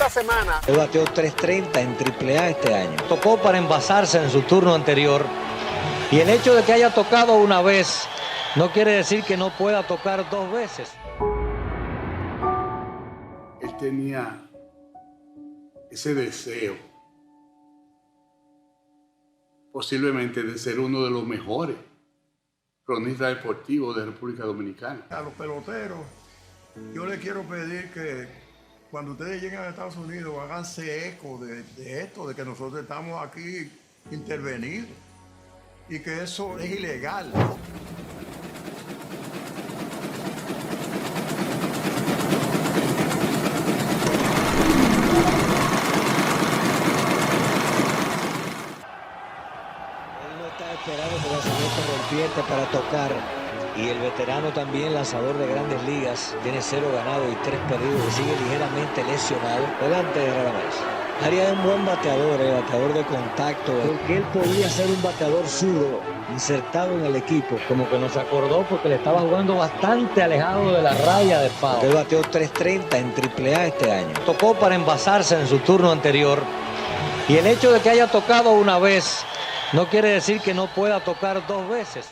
esta semana. Él bateó 330 en AAA este año. Tocó para envasarse en su turno anterior. Y el hecho de que haya tocado una vez no quiere decir que no pueda tocar dos veces. Él tenía ese deseo, posiblemente de ser uno de los mejores cronistas deportivos de República Dominicana. A los peloteros, yo les quiero pedir que cuando ustedes lleguen a Estados Unidos, háganse eco de esto, de que nosotros estamos aquí intervenidos y que eso es ilegal. Esperando que el lanzamiento rompiente para tocar, y el veterano también lanzador de Grandes Ligas tiene 0 ganados y 3 perdidos y sigue ligeramente lesionado delante de Radamés. Arias es un buen bateador, el bateador de contacto, porque él podía ser un bateador zurdo insertado en el equipo. Como que no se acordó porque le estaba jugando bastante alejado de la raya de foul. Él bateó 330 en AAA este año. Tocó para envasarse en su turno anterior, y el hecho de que haya tocado una vez no quiere decir que no pueda tocar dos veces.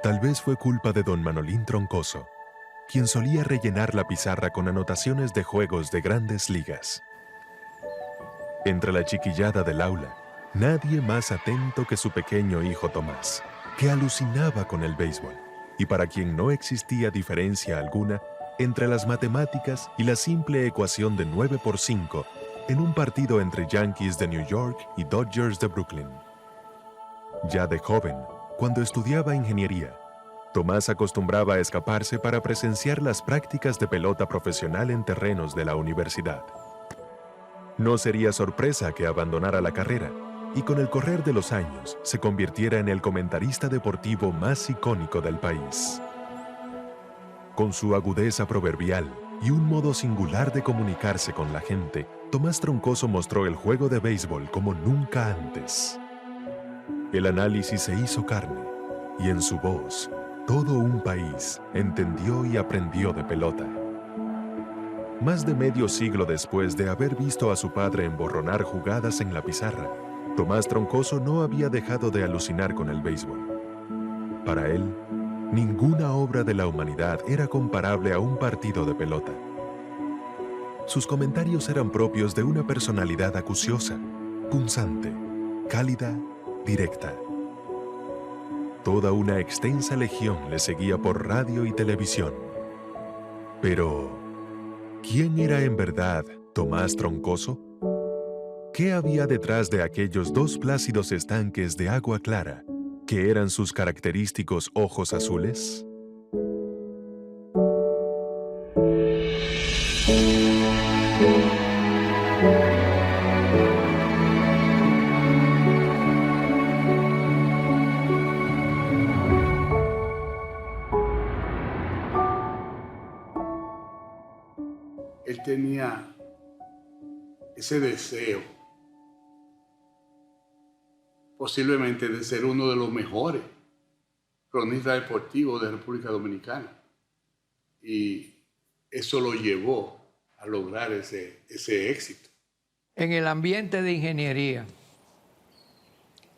Tal vez fue culpa de don Manolín Troncoso, quien solía rellenar la pizarra con anotaciones de juegos de Grandes Ligas. Entre la chiquillada del aula, nadie más atento que su pequeño hijo Tomás, que alucinaba con el béisbol, y para quien no existía diferencia alguna entre las matemáticas y la simple ecuación de 9 por 5 en un partido entre Yankees de New York y Dodgers de Brooklyn. Ya de joven, cuando estudiaba ingeniería, Tomás acostumbraba a escaparse para presenciar las prácticas de pelota profesional en terrenos de la universidad. No sería sorpresa que abandonara la carrera y con el correr de los años se convirtiera en el comentarista deportivo más icónico del país. Con su agudeza proverbial y un modo singular de comunicarse con la gente, Tomás Troncoso mostró el juego de béisbol como nunca antes. El análisis se hizo carne, y en su voz, todo un país entendió y aprendió de pelota. Más de medio siglo después de haber visto a su padre emborronar jugadas en la pizarra, Tomás Troncoso no había dejado de alucinar con el béisbol. Para él, ninguna obra de la humanidad era comparable a un partido de pelota. Sus comentarios eran propios de una personalidad acuciosa, punzante, cálida, directa. Toda una extensa legión le seguía por radio y televisión. Pero, ¿quién era en verdad Tomás Troncoso? ¿Qué había detrás de aquellos dos plácidos estanques de agua clara, que eran sus característicos ojos azules? Él tenía ese deseo, posiblemente de ser uno de los mejores cronistas deportivos de República Dominicana. Y eso lo llevó a lograr ese éxito. En el ambiente de ingeniería,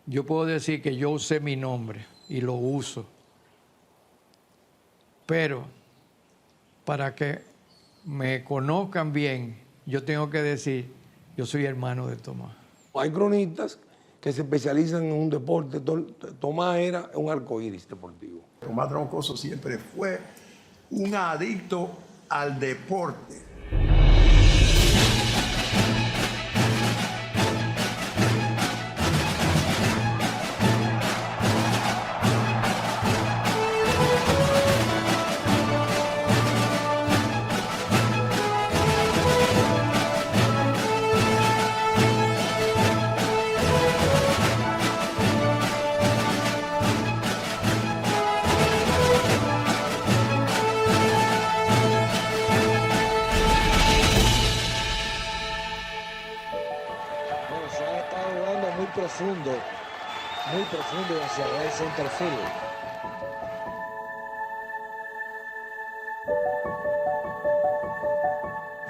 yo puedo decir que yo usé mi nombre y lo uso. Pero para que me conozcan bien, yo tengo que decir, yo soy hermano de Tomás. Hay cronistas que se especializan en un deporte. Tomás era un arcoíris deportivo. Tomás Troncoso siempre fue un adicto al deporte. Muy profundo hacia el center field.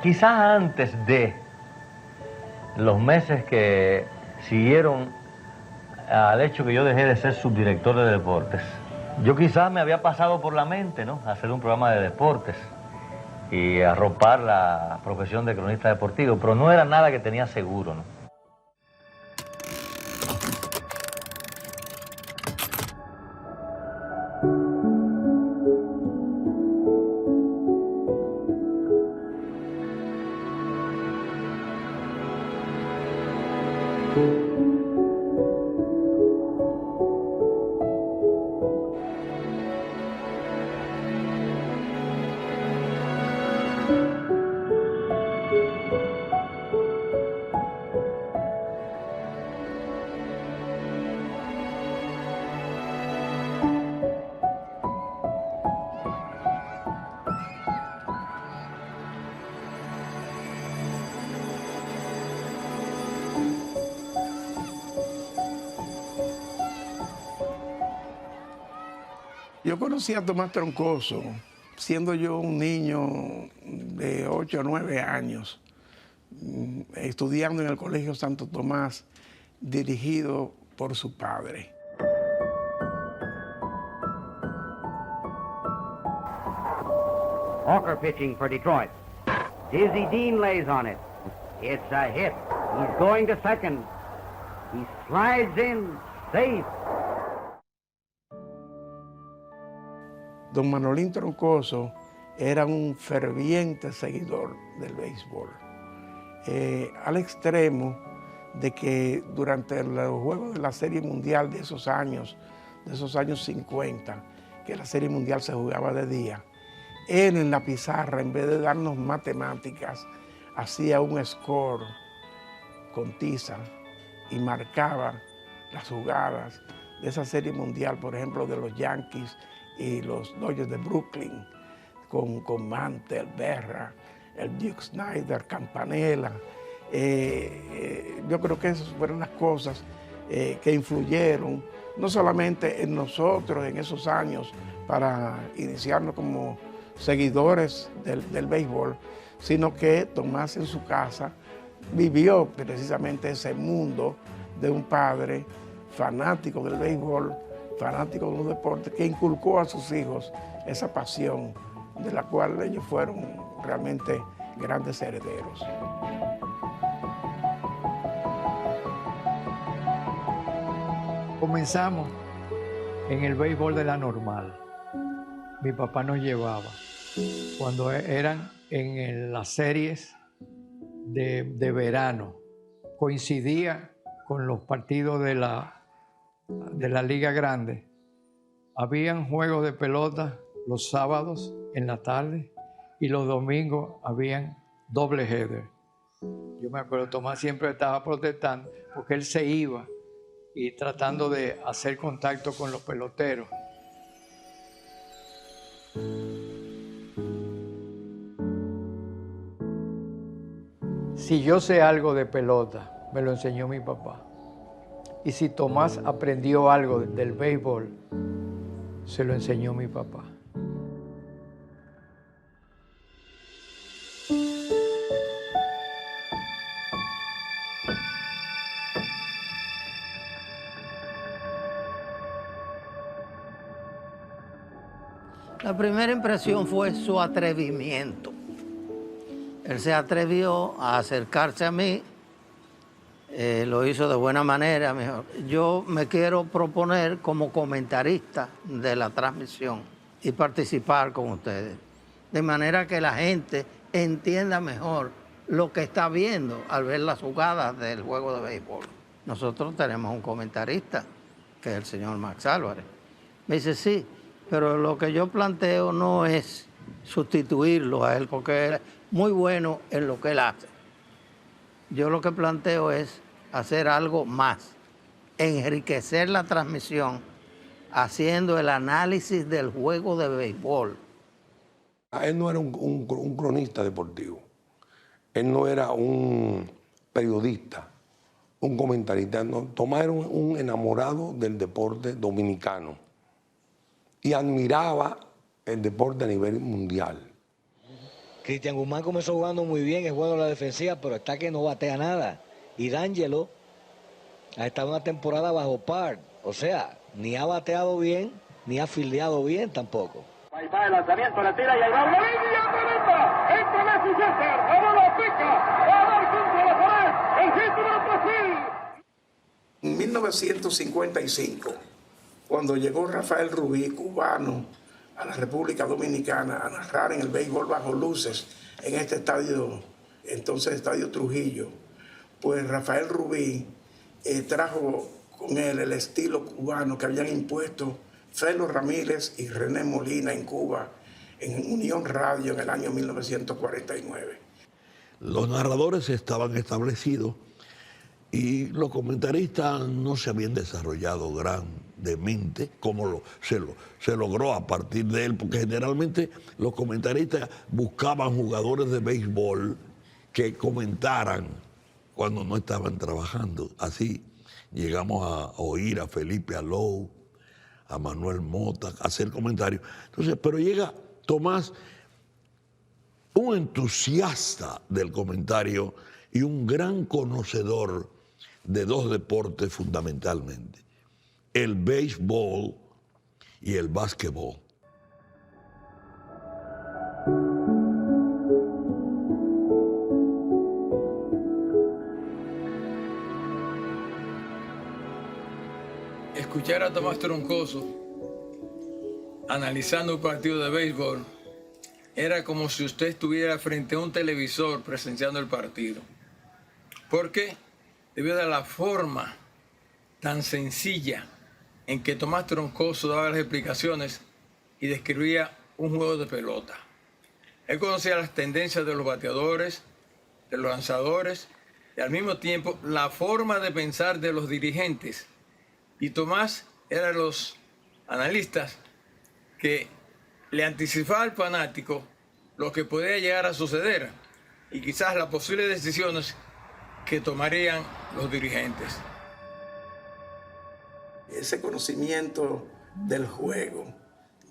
Quizás antes de los meses que siguieron al hecho que yo dejé de ser subdirector de deportes, yo quizás me había pasado por la mente, ¿no?, hacer un programa de deportes y arropar la profesión de cronista deportivo, pero no era nada que tenía seguro, ¿no? Yo conocí a Tomás Troncoso siendo yo un niño de 8 o 9 años, estudiando en el Colegio Santo Tomás, dirigido por su padre. Walker pitching for Detroit. Dizzy Dean lays on it. It's a hit. He's going to second. He slides in, safe. Don Manolín Troncoso era un ferviente seguidor del béisbol, al extremo de que durante los juegos de la Serie Mundial de esos años 50, que la Serie Mundial se jugaba de día, él en la pizarra, en vez de darnos matemáticas, hacía un score con tiza y marcaba las jugadas de esa Serie Mundial, por ejemplo, de los Yankees y los Dodgers de Brooklyn, con Mantle, Berra, el Duke Snyder, Campanella. Yo creo que esas fueron las cosas que influyeron, no solamente en nosotros en esos años, para iniciarnos como seguidores del béisbol, sino que Tomás en su casa vivió precisamente ese mundo de un padre fanático del béisbol, fanático de los deportes, que inculcó a sus hijos esa pasión de la cual ellos fueron realmente grandes herederos. Comenzamos en el béisbol de la normal. Mi papá nos llevaba cuando eran en las series de verano. Coincidía con los partidos de la Liga Grande. Habían juegos de pelota los sábados en la tarde y los domingos habían doble header. Yo me acuerdo, Tomás siempre estaba protestando porque él se iba y tratando de hacer contacto con los peloteros. Si yo sé algo de pelota, me lo enseñó mi papá. Y si Tomás aprendió algo del béisbol, se lo enseñó mi papá. La primera impresión fue su atrevimiento. Él se atrevió a acercarse a mí, lo hizo de buena manera. Me dijo, yo me quiero proponer como comentarista de la transmisión y participar con ustedes, de manera que la gente entienda mejor lo que está viendo al ver las jugadas del juego de béisbol. Nosotros tenemos un comentarista, que es el señor Max Álvarez. Me dice, sí, pero lo que yo planteo no es sustituirlo a él, porque él es muy bueno en lo que él hace. Yo lo que planteo es hacer algo más, enriquecer la transmisión, haciendo el análisis del juego de béisbol. Él no era un cronista deportivo, él no era un periodista, un comentarista. No. Tomás era un enamorado del deporte dominicano y admiraba el deporte a nivel mundial. Cristian Guzmán comenzó jugando muy bien, es bueno en la defensiva, pero está que no batea nada. Y D'Angelo ha estado una temporada bajo par. O sea, ni ha bateado bien, ni ha fildeado bien tampoco. Ahí va el lanzamiento, la tira y ahí va una línea tremenda. Entra Messi Center, la bola pica, va a dar contra la pared, el hit número 3000. En 1955, cuando llegó Rafael Rubí, cubano, a la República Dominicana a narrar en el béisbol bajo luces en este estadio, entonces Estadio Trujillo, pues Rafael Rubí trajo con él el estilo cubano que habían impuesto Felo Ramírez y René Molina en Cuba, en Unión Radio en el año 1949. Los narradores estaban establecidos y los comentaristas no se habían desarrollado grandemente como se logró a partir de él, porque generalmente los comentaristas buscaban jugadores de béisbol que comentaran cuando no estaban trabajando. Así llegamos a oír a Felipe Alou, a Manuel Mota, a hacer comentarios. Entonces, pero llega Tomás, un entusiasta del comentario y un gran conocedor de dos deportes fundamentalmente, el béisbol y el básquetbol. Escuchar a Tomás Troncoso analizando un partido de béisbol era como si usted estuviera frente a un televisor presenciando el partido. ¿Por qué? Debido a la forma tan sencilla en que Tomás Troncoso daba las explicaciones y describía un juego de pelota. Él conocía las tendencias de los bateadores, de los lanzadores, y al mismo tiempo la forma de pensar de los dirigentes. Y Tomás era de los analistas que le anticipaba al fanático lo que podía llegar a suceder y quizás las posibles decisiones que tomarían los dirigentes. Ese conocimiento del juego,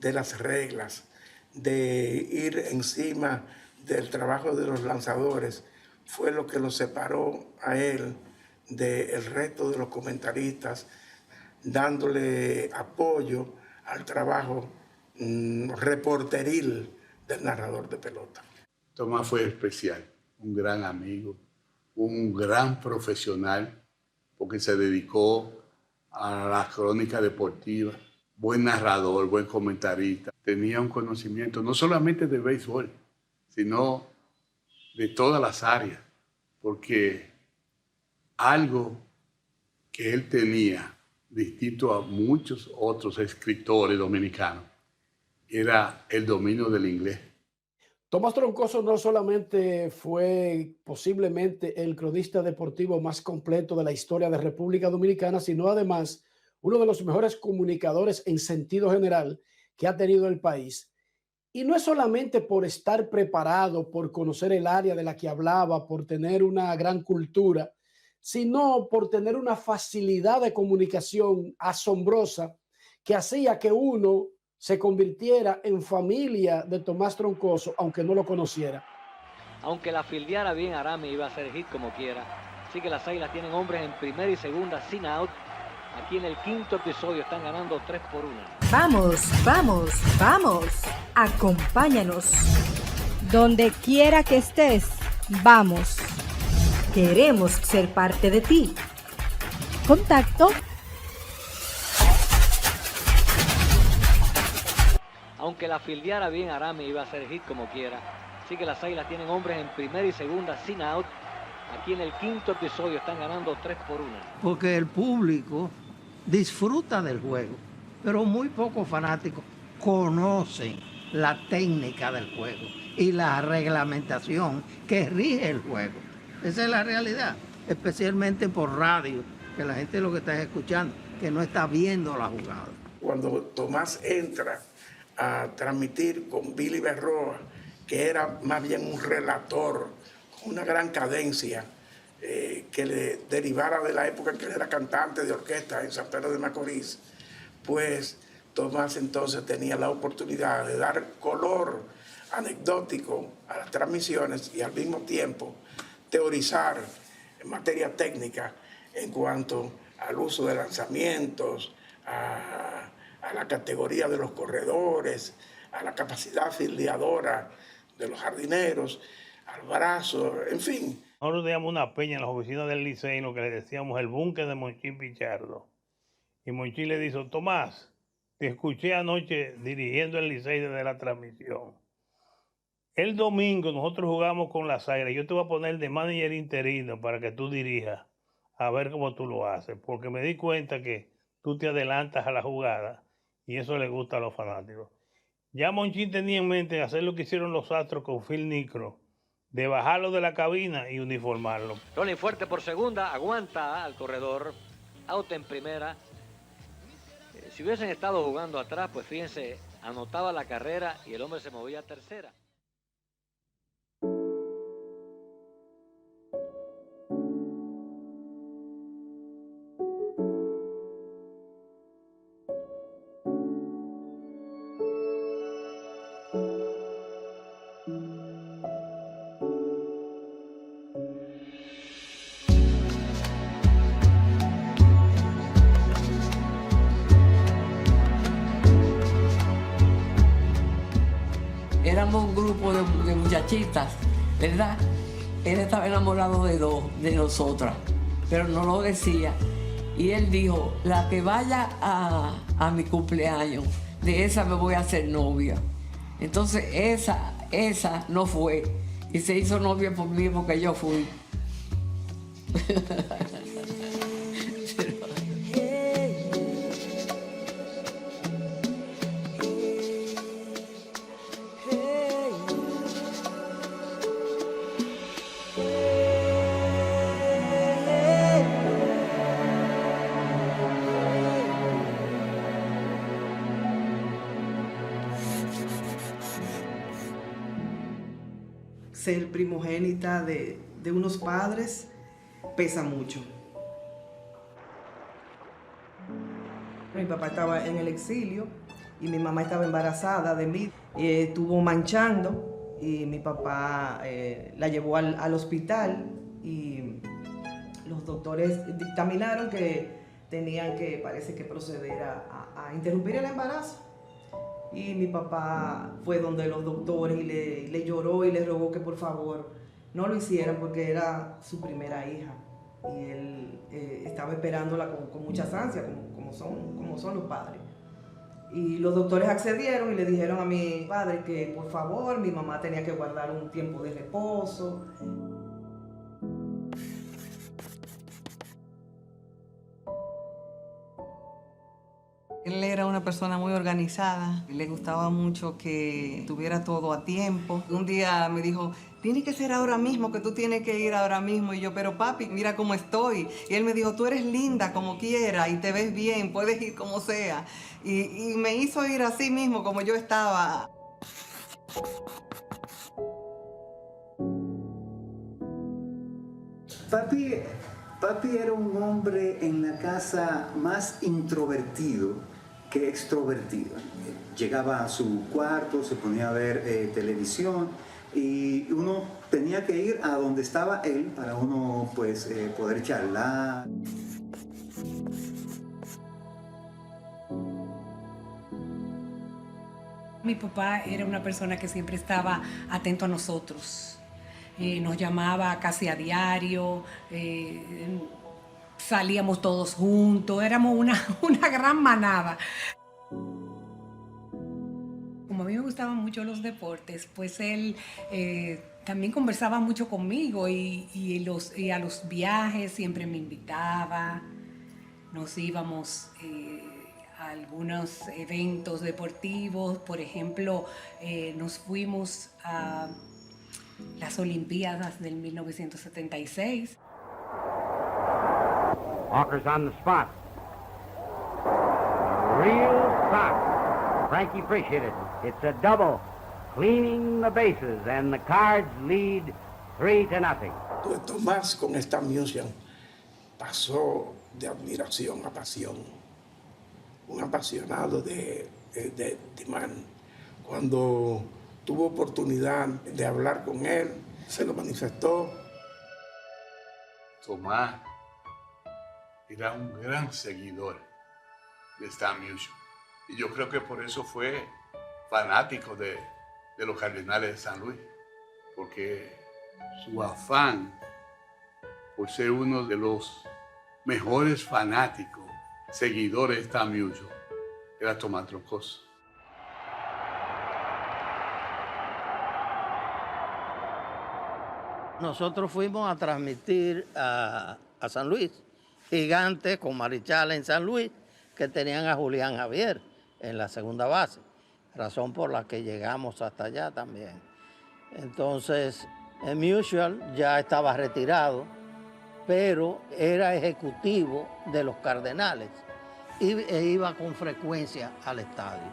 de las reglas, de ir encima del trabajo de los lanzadores, fue lo que lo separó a él del resto de los comentaristas, dándole apoyo al trabajo reporteril del narrador de pelota. Tomás fue especial, un gran amigo, un gran profesional, porque se dedicó a la crónica deportiva, buen narrador, buen comentarista. Tenía un conocimiento no solamente de béisbol, sino de todas las áreas, porque algo que él tenía, distinto a muchos otros escritores dominicanos, era el dominio del inglés. Tomás Troncoso no solamente fue posiblemente el cronista deportivo más completo de la historia de República Dominicana, sino además uno de los mejores comunicadores en sentido general que ha tenido el país. Y no es solamente por estar preparado, por conocer el área de la que hablaba, por tener una gran cultura, sino por tener una facilidad de comunicación asombrosa que hacía que uno se convirtiera en familia de Tomás Troncoso, aunque no lo conociera. Aunque la fildeara bien, Arami iba a hacer hit como quiera. Así que las Águilas tienen hombres en primera y segunda sin out. Aquí en el quinto episodio están ganando 3-1. Vamos, vamos, vamos. Acompáñanos. Donde quiera que estés, vamos. Queremos ser parte de ti. Contacto. Aunque la fildeara bien, Arami iba a hacer hit como quiera. Así que las Águilas tienen hombres en primera y segunda sin out. Aquí en el quinto episodio están ganando 3-1. Porque el público disfruta del juego, pero muy pocos fanáticos conocen la técnica del juego y la reglamentación que rige el juego. Esa es la realidad, especialmente por radio, que la gente lo que está escuchando, que no está viendo la jugada. Cuando Tomás entra a transmitir con Billy Berroa, que era más bien un relator, con una gran cadencia, que le derivara de la época en que él era cantante de orquesta en San Pedro de Macorís, pues Tomás entonces tenía la oportunidad de dar color anecdótico a las transmisiones y al mismo tiempo teorizar en materia técnica en cuanto al uso de lanzamientos, a la categoría de los corredores, a la capacidad filiadora de los jardineros, al brazo, en fin. Nosotros teníamos una peña en las oficinas del Licey, lo que le decíamos el búnker de Monchín Pichardo. Y Monchín le dijo: Tomás, te escuché anoche dirigiendo el Licey desde la transmisión. El domingo nosotros jugamos con las Águilas. Yo te voy a poner de manager interino para que tú dirijas, a ver cómo tú lo haces. Porque me di cuenta que tú te adelantas a la jugada y eso le gusta a los fanáticos. Ya Monchín tenía en mente hacer lo que hicieron los Astros con Phil Niekro, de bajarlo de la cabina y uniformarlo. Rolling fuerte por segunda, aguanta al corredor, out en primera. Si hubiesen estado jugando atrás, pues fíjense, anotaba la carrera y el hombre se movía a tercera. Éramos un grupo de muchachitas, ¿verdad? Él estaba enamorado de nosotras, pero no lo decía. Y él dijo: la que vaya a mi cumpleaños, de esa me voy a hacer novia. Entonces esa no fue. Y se hizo novia por mí porque yo fui. Ser primogénita de unos padres pesa mucho. Mi papá estaba en el exilio y mi mamá estaba embarazada de mí. Estuvo manchando y mi papá la llevó al hospital y los doctores dictaminaron que tenían que, parece que proceder a interrumpir el embarazo. Y mi papá fue donde los doctores y le lloró y le rogó que por favor no lo hicieran porque era su primera hija. Y él estaba esperándola con muchas ansias, como son los padres. Y los doctores accedieron y le dijeron a mi padre que por favor mi mamá tenía que guardar un tiempo de reposo. Él era una persona muy organizada, le gustaba mucho que tuviera todo a tiempo. Un día me dijo: tiene que ser ahora mismo, que tú tienes que ir ahora mismo. Y yo: pero papi, mira cómo estoy. Y él me dijo: tú eres linda como quiera y te ves bien, puedes ir como sea. Y me hizo ir así mismo como yo estaba. Papi era un hombre en la casa más introvertido que extrovertido. Llegaba a su cuarto, se ponía a ver televisión y uno tenía que ir a donde estaba él para uno pues poder charlar. Mi papá era una persona que siempre estaba atento a nosotros. Nos llamaba casi a diario, salíamos todos juntos, éramos una gran manada. Como a mí me gustaban mucho los deportes, pues él también conversaba mucho conmigo y a los viajes siempre me invitaba. Nos íbamos a algunos eventos deportivos, por ejemplo, nos fuimos a las Olimpiadas del 1976. Walker's on the spot. Real stop. Frankie Frisch hit it. It's a double. Cleaning the bases, and the Cards lead 3-0. Pues Tomás con esta music pasó de admiración a pasión. Un apasionado de man. Cuando tuvo oportunidad de hablar con él, se lo manifestó. Tomás era un gran seguidor de Stan Musial. Y yo creo que por eso fue fanático de los Cardenales de San Luis, porque su afán por ser uno de los mejores fanáticos, seguidores de Stan Musial, era Tomás Troncoso. Nosotros fuimos a transmitir a San Luis, Gigantes con Marichal en San Luis, que tenían a Julián Javier en la segunda base, razón por la que llegamos hasta allá también. Entonces, el Musial ya estaba retirado, pero era ejecutivo de los Cardenales e iba con frecuencia al estadio.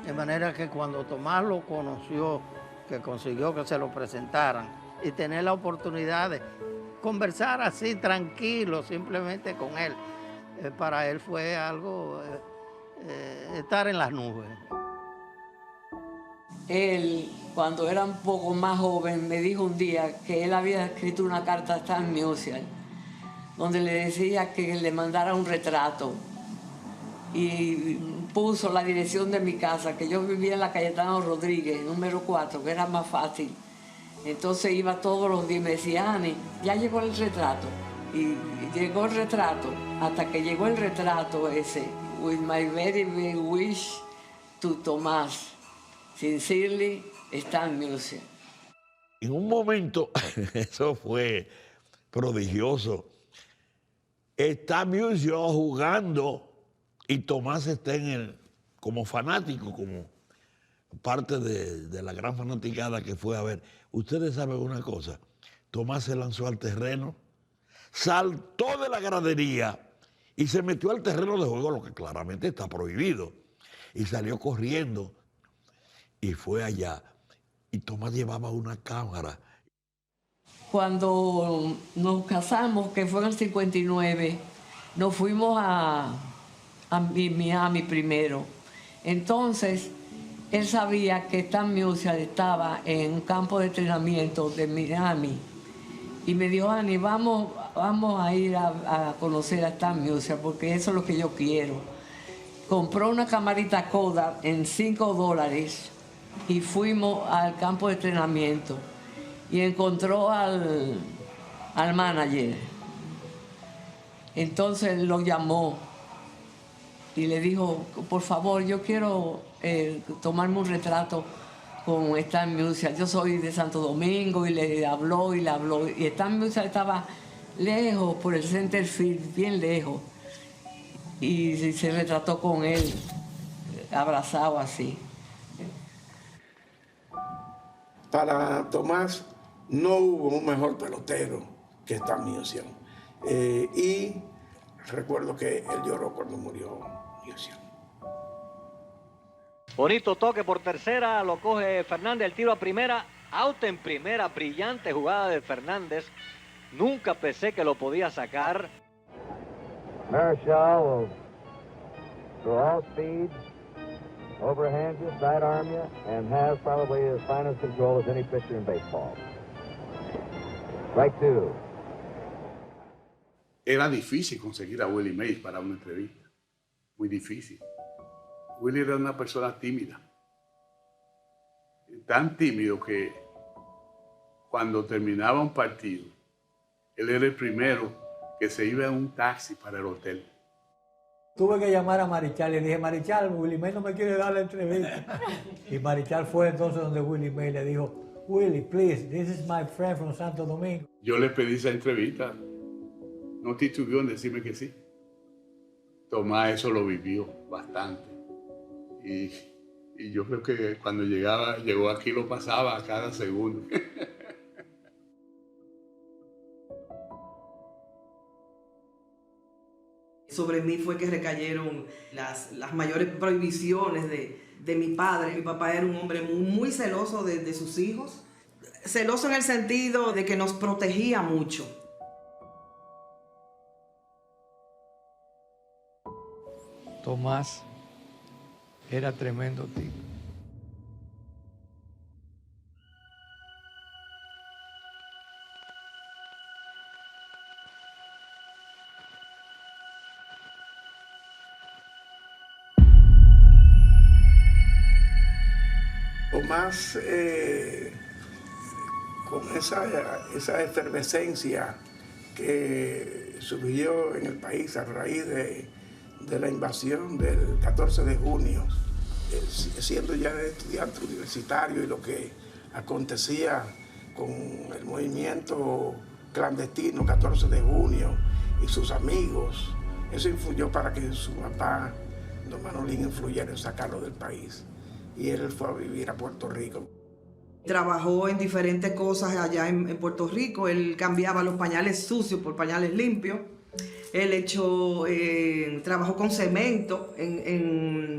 De manera que cuando Tomás lo conoció, que consiguió que se lo presentaran, y tener la oportunidad de conversar así tranquilo, simplemente con él. Para él fue algo, estar en las nubes. Él, cuando era un poco más joven, me dijo un día que él había escrito una carta a Stan Musial, donde le decía que le mandara un retrato. Y puso la dirección de mi casa, que yo vivía en la Cayetano Rodríguez, número 4, que era más fácil. Entonces iba todos los días y me decía, Ani, ya llegó el retrato. Y llegó el retrato, hasta que llegó el retrato ese, with my very big wish to Tomás, sincerely, Stan Musial. En un momento, eso fue prodigioso, Stan Musial jugando y Tomás está como fanático, como parte de la gran fanaticada que fue a ver. Ustedes saben una cosa, Tomás se lanzó al terreno, saltó de la gradería y se metió al terreno de juego, lo que claramente está prohibido, y salió corriendo y fue allá. Y Tomás llevaba una cámara. Cuando nos casamos, que fue en el 59, nos fuimos a Miami primero. Entonces, él sabía que Stan Musial estaba en un campo de entrenamiento de Miami. Y me dijo, Ani, vamos a ir a conocer a Stan Musial, porque eso es lo que yo quiero. Compró una camarita Kodak en $5 y fuimos al campo de entrenamiento. Y encontró al manager. Entonces lo llamó y le dijo, por favor, yo quiero tomarme un retrato con Stan Musial. Yo soy de Santo Domingo, y le habló. Y Stan Musial estaba lejos, por el center field, bien lejos. Y se retrató con él, abrazado así. Para Tomás no hubo un mejor pelotero que Stan Musial. Y recuerdo que él lloró cuando murió Musial. Bonito toque por tercera, lo coge Fernández, el tiro a primera, out en primera, brillante jugada de Fernández. Nunca pensé que lo podía sacar. Marichal will go all speed, overhand you, sidearm you, and has probably as fine as control as any pitcher in baseball. Strike two. Era difícil conseguir a Willie Mays para una entrevista. Muy difícil. Willie era una persona tímida. Tan tímido que cuando terminaba un partido, él era el primero que se iba en un taxi para el hotel. Tuve que llamar a Marichal y le dije, Marichal, Willie Mays no me quiere dar la entrevista. Y Marichal fue entonces donde Willie Mays le dijo, Willie, please, this is my friend from Santo Domingo. Yo le pedí esa entrevista. No titubeó en decirme que sí. Tomás eso lo vivió bastante. Y yo creo que cuando llegó aquí lo pasaba a cada segundo. Sobre mí fue que recayeron las mayores prohibiciones de mi padre. Mi papá era un hombre muy celoso de sus hijos. Celoso en el sentido de que nos protegía mucho. Tomás era tremendo tipo. Tomás, con esa efervescencia que surgió en el país a raíz de la invasión del 14 de junio, siendo ya estudiante universitario, y lo que acontecía con el movimiento clandestino 14 de junio y sus amigos, eso influyó para que su papá, don Manolín, influyera en sacarlo del país. Y él fue a vivir a Puerto Rico. Trabajó en diferentes cosas allá en Puerto Rico. Él cambiaba los pañales sucios por pañales limpios. Él trabajó con cemento,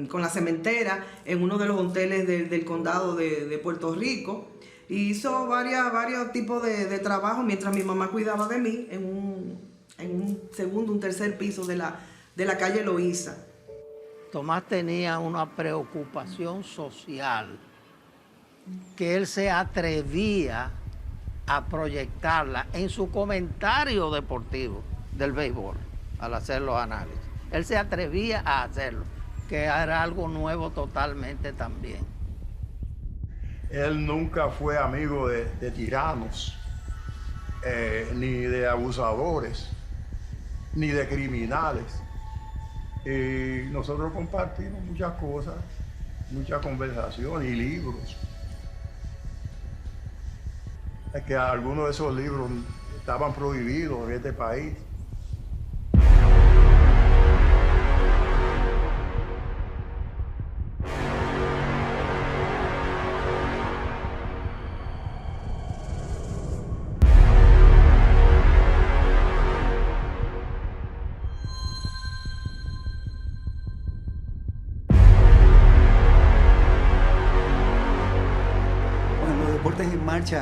con la cementera, en uno de los hoteles del condado de Puerto Rico. Y hizo varios tipos de trabajo mientras mi mamá cuidaba de mí en un segundo, un tercer piso de la calle Loíza. Tomás tenía una preocupación social que él se atrevía a proyectarla en su comentario deportivo del béisbol al hacer los análisis. Él se atrevía a hacerlo, que era algo nuevo totalmente también. Él nunca fue amigo de tiranos, ni de abusadores, ni de criminales. Y nosotros compartimos muchas cosas, muchas conversaciones y libros. Es que algunos de esos libros estaban prohibidos en este país.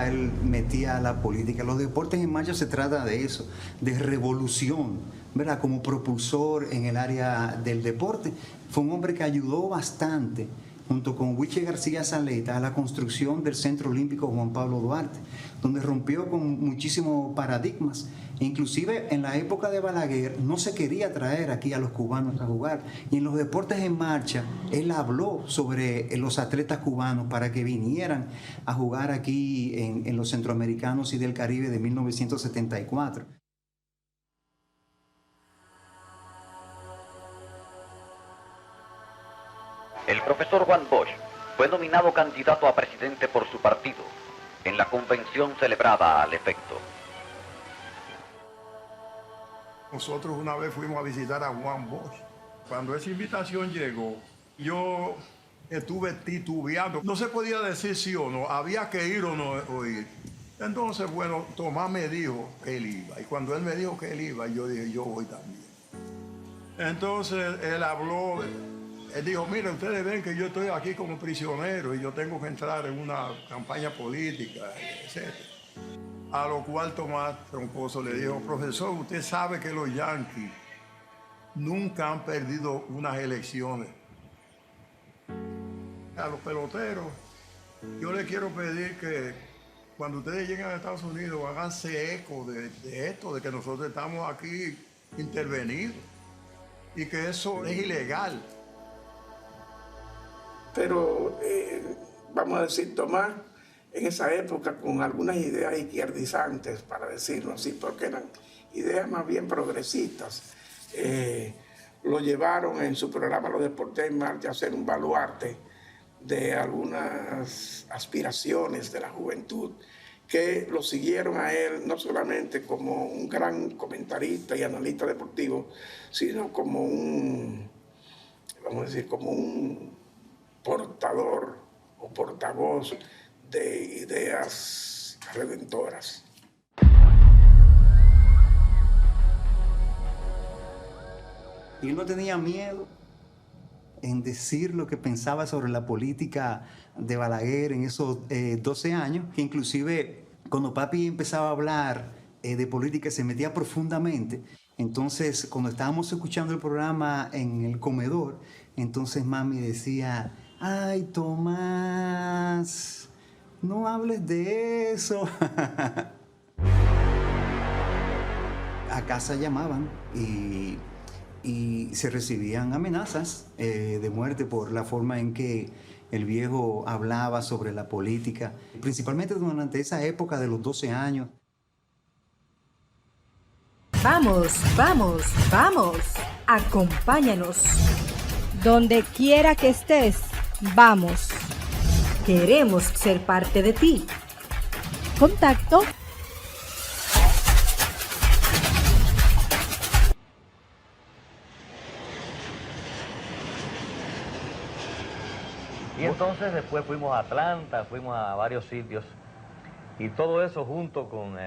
Él metía a la política. Los deportes en marcha se trata de eso, de revolución, ¿verdad? Como propulsor en el área del deporte. Fue un hombre que ayudó bastante, junto con Huiche García Zaleta, a la construcción del Centro Olímpico Juan Pablo Duarte, donde rompió con muchísimos paradigmas. Inclusive en la época de Balaguer no se quería traer aquí a los cubanos a jugar. Y en los deportes en marcha, él habló sobre los atletas cubanos para que vinieran a jugar aquí en los centroamericanos y del Caribe de 1974. El profesor Juan Bosch fue nominado candidato a presidente por su partido en la convención celebrada al efecto. Nosotros una vez fuimos a visitar a Juan Bosch. Cuando esa invitación llegó, yo estuve titubeando. No se podía decir sí o no, había que ir o no ir. Entonces, bueno, Tomás me dijo que él iba. Y cuando él me dijo que él iba, yo dije, yo voy también. Entonces, él habló, él dijo, mire, ustedes ven que yo estoy aquí como prisionero y yo tengo que entrar en una campaña política, etc. A lo cual Tomás Troncoso le dijo, profesor, usted sabe que los Yankees nunca han perdido unas elecciones. A los peloteros, yo les quiero pedir que cuando ustedes lleguen a Estados Unidos, háganse eco de esto, de que nosotros estamos aquí intervenidos y que eso es ilegal. Pero, vamos a decir, Tomás, en esa época, con algunas ideas izquierdizantes, para decirlo así, porque eran ideas más bien progresistas, lo llevaron en su programa Los Deportes en Marcha a hacer un baluarte de algunas aspiraciones de la juventud que lo siguieron a él no solamente como un gran comentarista y analista deportivo, sino como un, vamos a decir, como un portador o portavoz de ideas redentoras. Y él no tenía miedo en decir lo que pensaba sobre la política de Balaguer en esos 12 años, que inclusive cuando papi empezaba a hablar de política se metía profundamente. Entonces, cuando estábamos escuchando el programa en el comedor, entonces mami decía, ay, Tomás, no hables de eso. A casa llamaban y se recibían amenazas de muerte por la forma en que el viejo hablaba sobre la política, principalmente durante esa época de los 12 años. Vamos, vamos, vamos. Acompáñanos. Donde quiera que estés, vamos. Queremos ser parte de ti. Contacto. Y entonces después fuimos a Atlanta, fuimos a varios sitios, y todo eso junto con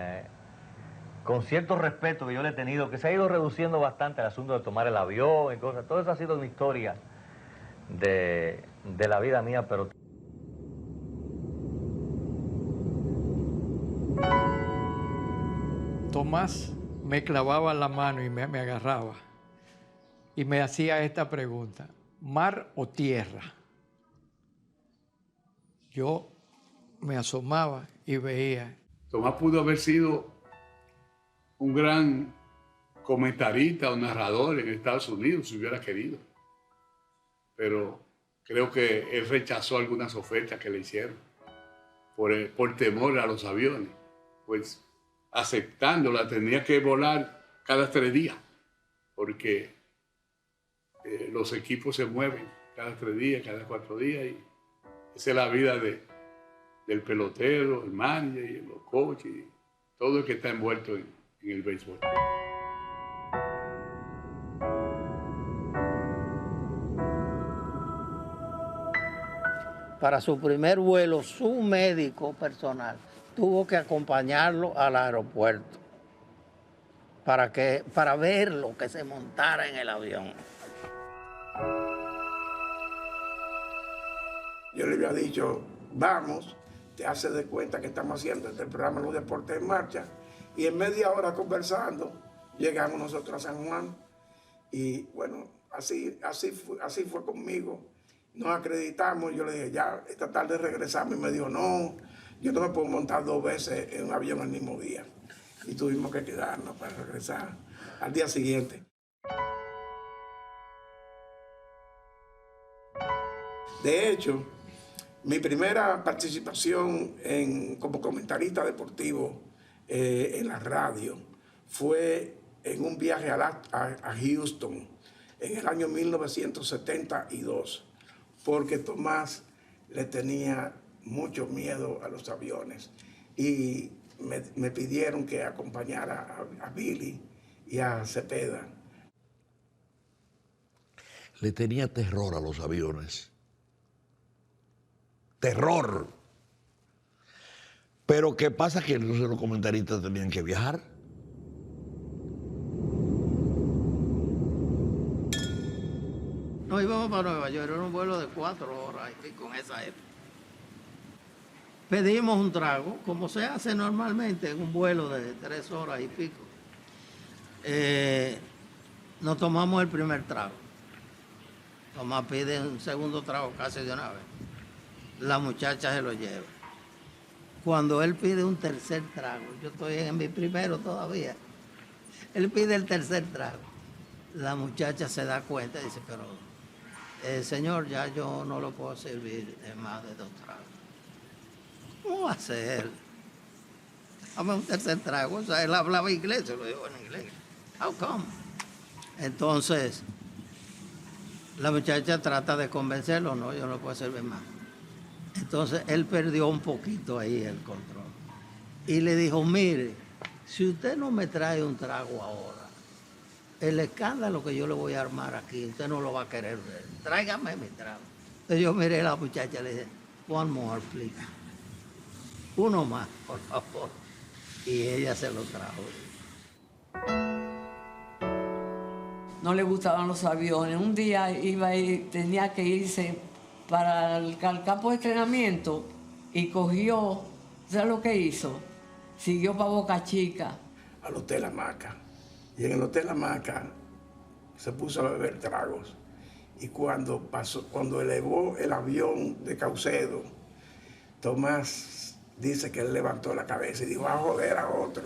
cierto respeto que yo le he tenido, que se ha ido reduciendo bastante el asunto de tomar el avión y cosas. Todo eso ha sido una historia de la vida mía, pero... Tomás me clavaba la mano y me agarraba y me hacía esta pregunta: ¿mar o tierra? Yo me asomaba y veía. Tomás pudo haber sido un gran comentarista o narrador en Estados Unidos si hubiera querido, pero creo que él rechazó algunas ofertas que le hicieron por temor a los aviones. Pues aceptándola tenía que volar cada 3 días, porque los equipos se mueven cada 3 días, cada 4 días, y esa es la vida del pelotero, el manager, y los coaches, y todo el que está envuelto en el béisbol. Para su primer vuelo, su médico personal tuvo que acompañarlo al aeropuerto para verlo que se montara en el avión. Yo le había dicho, vamos, te haces de cuenta que estamos haciendo este programa Los Deportes en Marcha, y en media hora conversando llegamos nosotros a San Juan, y bueno, así fue conmigo. Nos acreditamos, yo le dije, ya, esta tarde regresamos, y me dijo, no, yo no me puedo montar 2 veces en un avión el mismo día. Y tuvimos que quedarnos para regresar al día siguiente. De hecho, mi primera participación como comentarista deportivo en la radio fue en un viaje a Houston en el año 1972, porque Tomás le tenía mucho miedo a los aviones y me pidieron que acompañara a Billy y a Cepeda. Le tenía terror a los aviones. Terror. Pero ¿qué pasa? Que los comentaristas tenían que viajar. No íbamos para Nueva York, era un vuelo de 4 horas y con esa época. Pedimos un trago, como se hace normalmente en un vuelo de 3 horas y pico. Nos tomamos el primer trago. Tomás pide un segundo trago casi de una vez. La muchacha se lo lleva. Cuando él pide un tercer trago, yo estoy en mi primero todavía, él pide el tercer trago. La muchacha se da cuenta y dice, pero señor, ya yo no lo puedo servir en más de 2 tragos. ¿Cómo va a ser? Dame un tercer trago. O sea, él hablaba inglés, se lo digo en inglés. How come? Entonces, la muchacha trata de convencerlo, no, yo no puedo servir más. Entonces, él perdió un poquito ahí el control. Y le dijo, mire, si usted no me trae un trago ahora, el escándalo que yo le voy a armar aquí, usted no lo va a querer ver. Tráigame mi trago. Entonces yo miré a la muchacha y le dije, one more, please. Uno más, por favor. Y ella se lo trajo. No le gustaban los aviones. Un día tenía que irse para el campo de entrenamiento y cogió, ¿sabes lo que hizo? Siguió para Boca Chica. Al Hotel Hamaca. Y en el Hotel Hamaca se puso a beber tragos. Y cuando elevó el avión de Caucedo, Tomás dice que él levantó la cabeza y dijo, a joder a otro.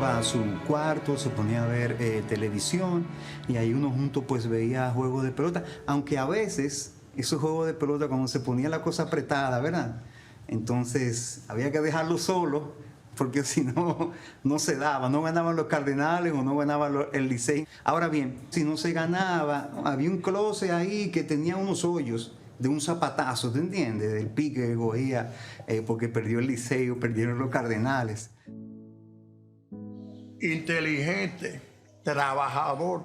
llegaba a su cuarto, se ponía a ver televisión y ahí uno junto pues veía juegos de pelota, aunque a veces esos juegos de pelota cuando se ponía la cosa apretada, ¿verdad? Entonces había que dejarlo solo porque si no, no se daba, no ganaban los Cardenales o no ganaba el Licey. Ahora bien, si no se ganaba, había un closet ahí que tenía unos hoyos de un zapatazo, ¿te entiendes? Del pique que cogía porque perdió el Licey o perdieron los Cardenales. Inteligente, trabajador,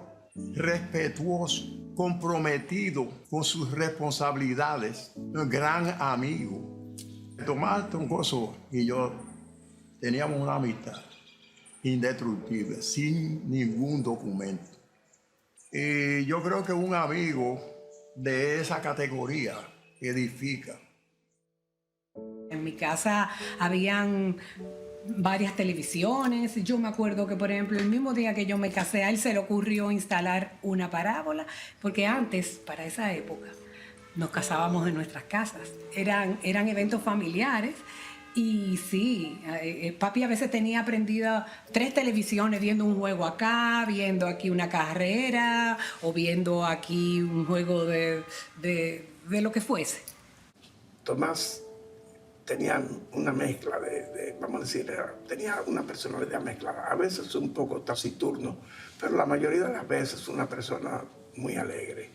respetuoso, comprometido con sus responsabilidades, un gran amigo. Tomás Troncoso y yo teníamos una amistad indestructible, sin ningún documento. Y yo creo que un amigo de esa categoría edifica. En mi casa habían varias televisiones. Yo me acuerdo que, por ejemplo, el mismo día que yo me casé, a él se le ocurrió instalar una parábola, porque antes, para esa época, nos casábamos en nuestras casas. Eran eventos familiares. Y sí, papi a veces tenía prendida 3 televisiones viendo un juego acá, viendo aquí una carrera o viendo aquí un juego de lo que fuese. Tomás tenía una mezcla vamos a decir, tenía una personalidad mezclada. A veces un poco taciturno, pero la mayoría de las veces una persona muy alegre.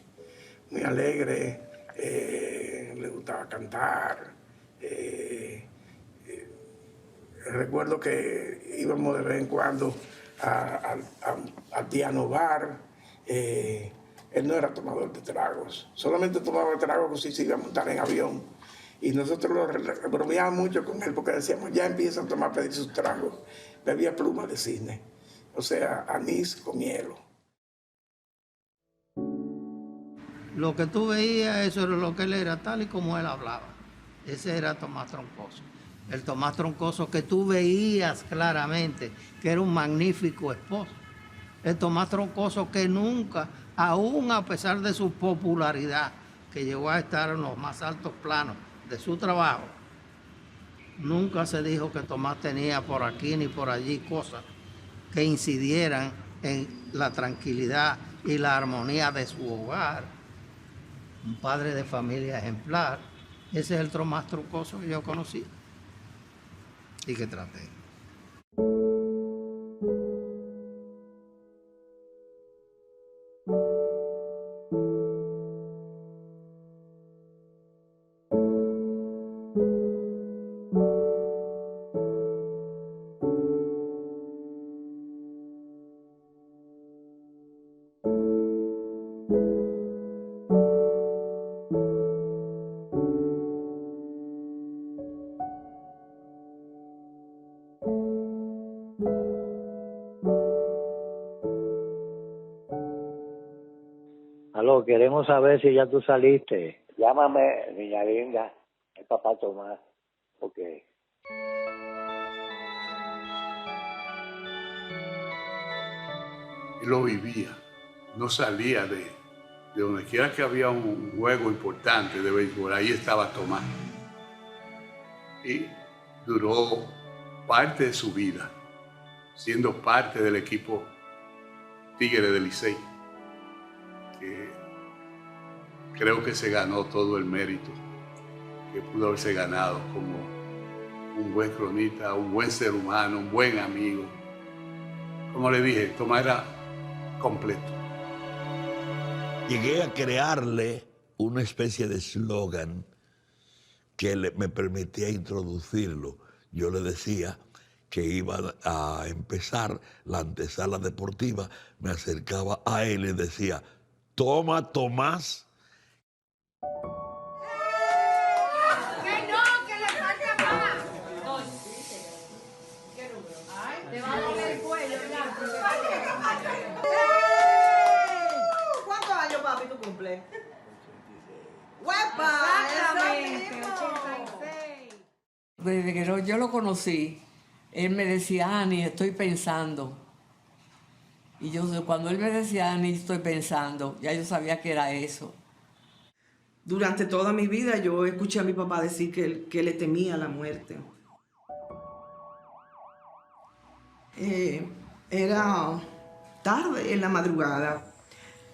Muy alegre, le gustaba cantar. Recuerdo que íbamos de vez en cuando al piano bar. Él no era tomador de tragos, solamente tomaba tragos si se iba a montar en avión. Y nosotros lo bromeábamos mucho con él porque decíamos, ya empiezan a pedir sus tragos. Bebía plumas de cisne, o sea, anís con hielo. Lo que tú veías, eso era lo que él era, tal y como él hablaba. Ese era Tomás Troncoso. El Tomás Troncoso que tú veías claramente que era un magnífico esposo. El Tomás Troncoso que nunca, aún a pesar de su popularidad, que llegó a estar en los más altos planos de su trabajo, nunca se dijo que Tomás tenía por aquí ni por allí cosas que incidieran en la tranquilidad y la armonía de su hogar. Un padre de familia ejemplar. Ese es el Tomás Troncoso que yo conocí y que traté. Aló, queremos saber si ya tú saliste. Llámame, niña linda, el papá Tomás. Ok. Él lo vivía, no salía de donde quiera que había un juego importante de béisbol, ahí estaba Tomás. Y duró parte de su vida siendo parte del equipo Tigre del Licey, que creo que se ganó todo el mérito que pudo haberse ganado como un buen cronista, un buen ser humano, un buen amigo. Como le dije, Tomás era completo. Llegué a crearle una especie de eslogan que me permitía introducirlo. Yo le decía que iba a empezar la antesala deportiva, me acercaba a él y decía, toma, Tomás. ¡Que no, que le falta más! Te va a doler el cuello, ya. ¿Cuántos años, papi, tú cumples? ¡Huepa! Exactamente, 86. Desde que yo lo conocí, él me decía, Ani, estoy pensando. Y yo, cuando él me decía, Ani, estoy pensando, ya yo sabía que era eso. Durante toda mi vida yo escuché a mi papá decir que le temía la muerte. Era tarde, en la madrugada.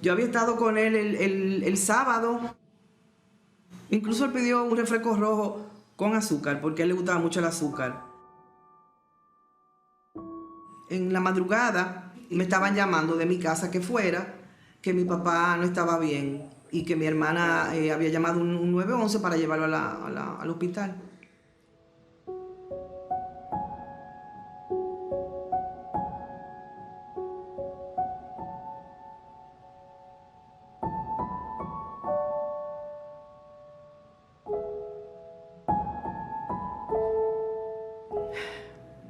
Yo había estado con él el sábado. Incluso él pidió un refresco rojo con azúcar, porque a él le gustaba mucho el azúcar. En la madrugada me estaban llamando de mi casa que fuera, que mi papá no estaba bien y que mi hermana había llamado un 911 para llevarlo al hospital.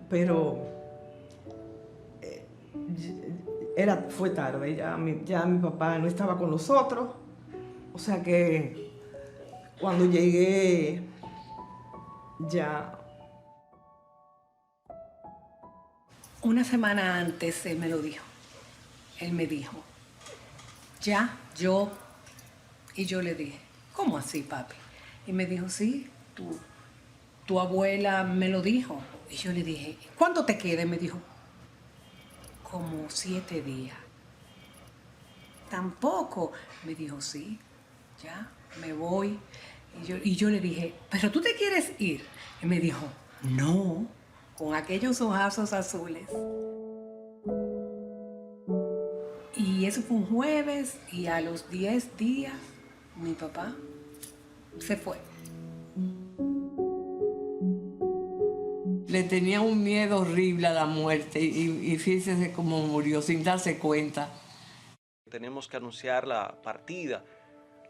Pero fue tarde, ya mi papá no estaba con nosotros, o sea que cuando llegué ya... Una semana antes él me lo dijo. Él me dijo, ya, yo... Y yo le dije, ¿cómo así, papi? Y me dijo, sí, tu abuela me lo dijo. Y yo le dije, ¿cuánto te queda? Y me dijo, como 7 días. Tampoco. Me dijo, sí, ya, me voy. Y yo le dije, ¿pero tú te quieres ir? Y me dijo, no, con aquellos ojazos azules. Y eso fue un jueves y a los 10 días mi papá se fue. Le tenía un miedo horrible a la muerte y fíjese cómo murió sin darse cuenta. Tenemos que anunciar la partida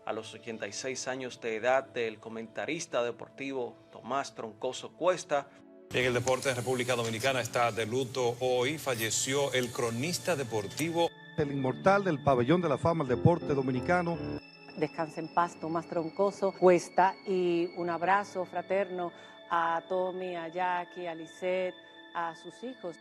a los 86 años de edad del comentarista deportivo Tomás Troncoso Cuesta. En el deporte de República Dominicana está de luto hoy. Falleció el cronista deportivo. El inmortal del pabellón de la fama del deporte dominicano. Descanse en paz, Tomás Troncoso Cuesta, y un abrazo fraterno a Tommy, a Jackie, a Lisette, a sus hijos.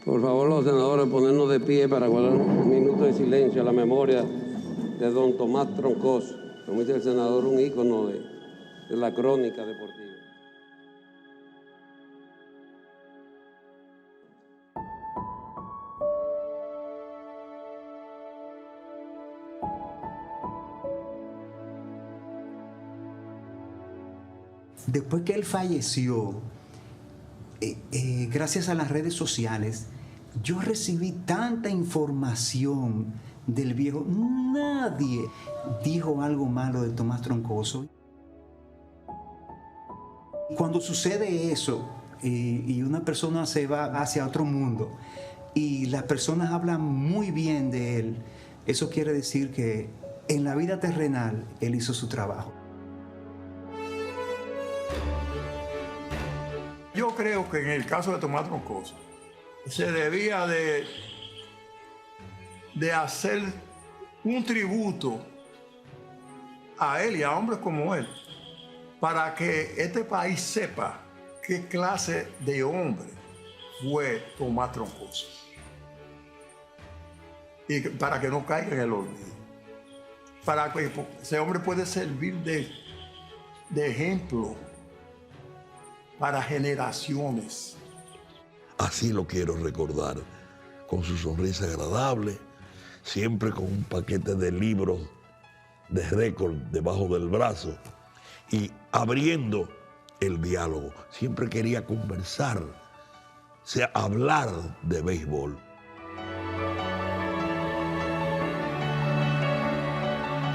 Por favor, los senadores, ponernos de pie para guardar un minuto de silencio a la memoria de don Tomás Troncoso, como dice el senador, un ícono de la crónica deportiva. Después que él falleció, gracias a las redes sociales, yo recibí tanta información del viejo. Nadie dijo algo malo de Tomás Troncoso. Cuando sucede eso y una persona se va hacia otro mundo y las personas hablan muy bien de él, eso quiere decir que en la vida terrenal él hizo su trabajo. Yo creo que en el caso de Tomás Troncoso se debía de hacer un tributo a él y a hombres como él, para que este país sepa qué clase de hombre fue Tomás Troncoso. Y para que no caiga en el olvido. Para que ese hombre puede servir de ejemplo para generaciones. Así lo quiero recordar, con su sonrisa agradable, siempre con un paquete de libros de récord debajo del brazo y abriendo el diálogo. Siempre quería conversar, hablar de béisbol.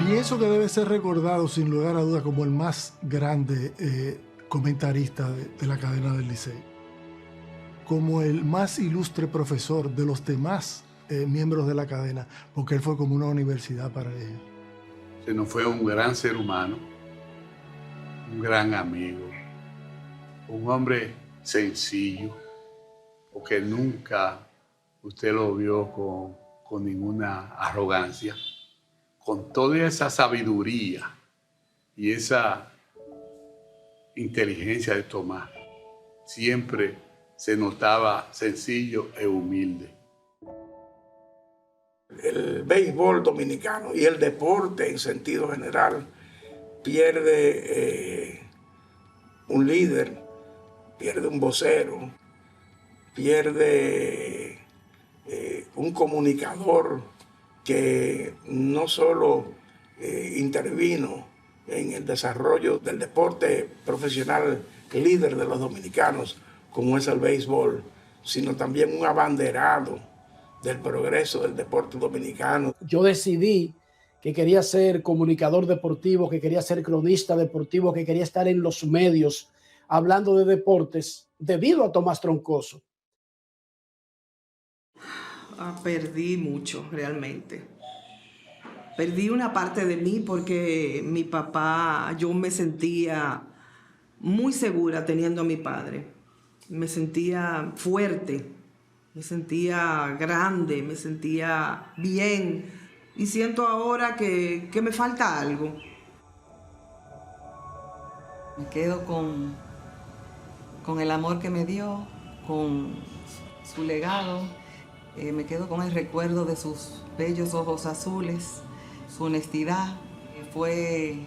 Pienso que debe ser recordado sin lugar a dudas como el más grande comentarista de la cadena del Licey, como el más ilustre profesor de los demás miembros de la cadena, porque él fue como una universidad para ellos. Se nos fue un gran ser humano, un gran amigo, un hombre sencillo, porque nunca usted lo vio con ninguna arrogancia, con toda esa sabiduría y esa inteligencia de Tomás. Siempre se notaba sencillo e humilde. El béisbol dominicano y el deporte en sentido general pierde un líder, pierde un vocero, pierde un comunicador que no solo intervino en el desarrollo del deporte profesional líder de los dominicanos, como es el béisbol, sino también un abanderado del progreso del deporte dominicano. Yo decidí que quería ser comunicador deportivo, que quería ser cronista deportivo, que quería estar en los medios hablando de deportes debido a Tomás Troncoso. Perdí mucho, realmente. Perdí una parte de mí porque mi papá, yo me sentía muy segura teniendo a mi padre. Me sentía fuerte, me sentía grande, me sentía bien. Y siento ahora que me falta algo. Me quedo con el amor que me dio, con su legado. Me quedo con el recuerdo de sus bellos ojos azules, su honestidad. Fue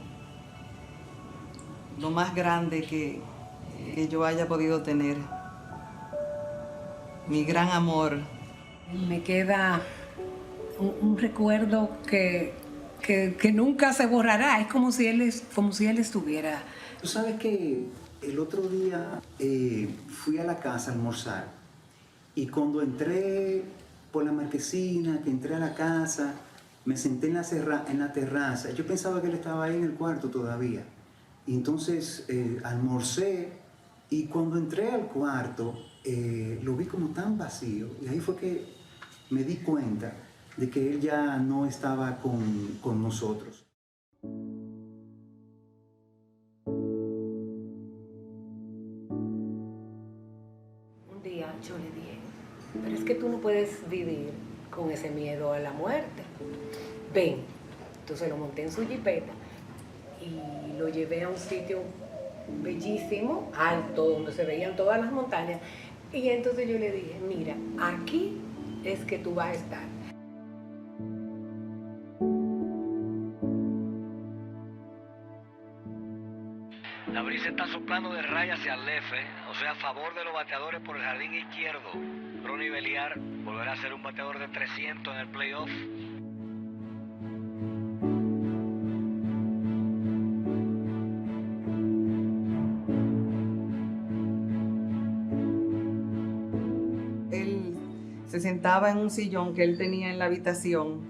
lo más grande que yo haya podido tener. Mi gran amor. Me queda un recuerdo que nunca se borrará. Es como si él estuviera. Tú sabes que el otro día fui a la casa a almorzar y cuando entré por la marquesina, que entré a la casa, me senté en la terraza. Yo pensaba que él estaba ahí en el cuarto todavía. Y entonces almorcé y cuando entré al cuarto lo vi como tan vacío. Y ahí fue que me di cuenta de que él ya no estaba con nosotros. Un día yo le dije, pero es que tú no puedes vivir con ese miedo a la muerte. Ven. Entonces lo monté en su jipeta y lo llevé a un sitio bellísimo, alto, donde se veían todas las montañas. Y entonces yo le dije, mira, aquí es que tú vas a estar. La brisa está soplando de raya hacia el left, o sea, a favor de los bateadores por el jardín izquierdo. Ronnie Beliar volverá a ser un bateador de 300 en el playoff. Él se sentaba en un sillón que él tenía en la habitación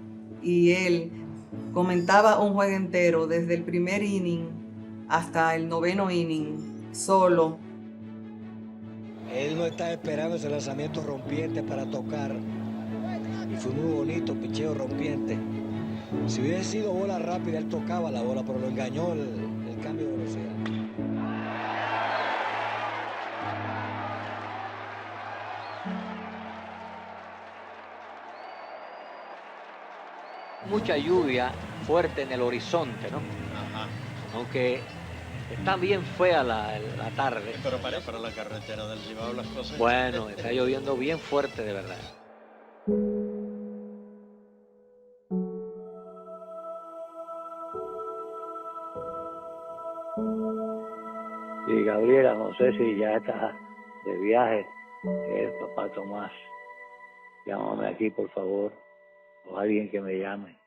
y él comentaba un juego entero desde el primer inning hasta el 9º inning, solo. Él no estaba esperando ese lanzamiento rompiente para tocar. Y fue muy bonito, picheo rompiente. Si hubiese sido bola rápida, él tocaba la bola, pero lo engañó el cambio de velocidad. Mucha lluvia fuerte en el horizonte, ¿no? Ajá. Aunque está bien fea la tarde. Pero para la carretera del Cibao las cosas... Bueno, está lloviendo bien fuerte de verdad. Y Gabriela, no sé si ya está de viaje, el papá Tomás. Llámame aquí, por favor, o alguien que me llame.